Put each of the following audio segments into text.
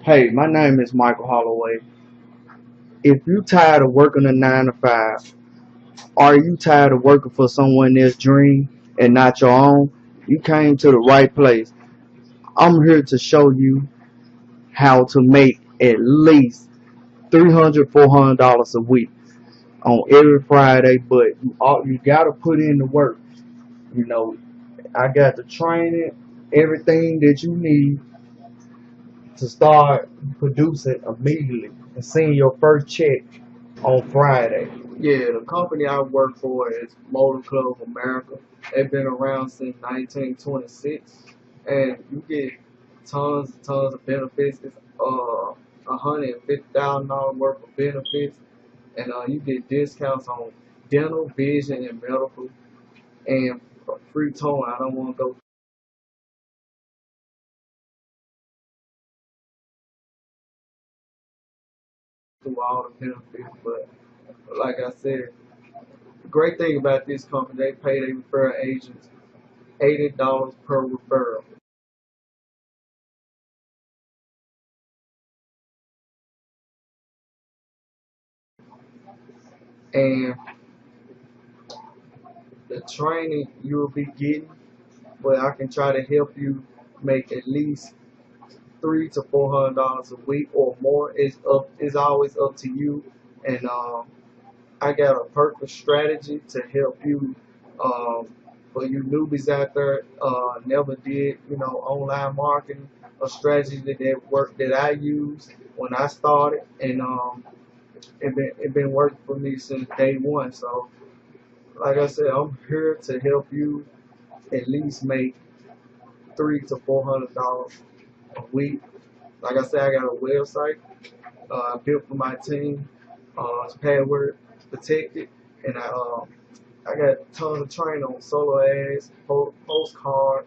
Hey, my name is Michael Holloway. If you tired of working a 9 to 5, are you tired of working for someone else's dream and not your own? You came to the right place. I'm here to show you how to make at least $300, $400 a week on every Friday, but you gotta put in the work. You know, I got the training, everything that you need to start producing immediately and seeing your first check on Friday. Yeah, the company I work for is Motor Club of America. They've been around since 1926, and you get tons and tons of benefits. It's $150,000 worth of benefits, and you get discounts on dental, vision, and medical, and free towing. I don't want to go through all the benefits, but like I said, the great thing about this company, they pay their referral agents $80 per referral. And the training you will be getting, but I can try to help you make at least $300 to $400 a week or more. It's always up to you. And I got a perfect strategy to help you. Um, for you newbies out there, never did online marketing, a strategy that worked that I used when I started, and it been working for me since day one. So like I said, I'm here to help you at least make $300 to $400 a week. Like I said, I got a website built for my team. It's password protected, and I got tons of training on solo ads, postcard,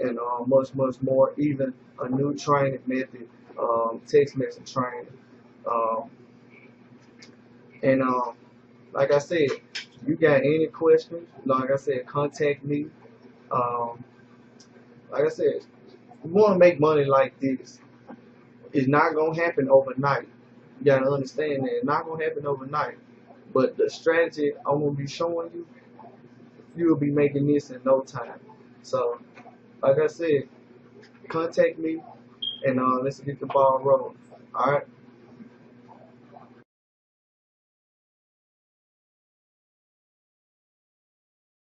and much more. Even a new training method, text message training. Um, and like I said, you got any questions? Like I said, contact me. Um, like I said, you want to make money like this, it's not gonna happen overnight. You gotta understand that it's not gonna happen overnight. But the strategy I'm gonna be showing you, you'll be making this in no time. So, like I said, contact me and let's get the ball rolling. All right.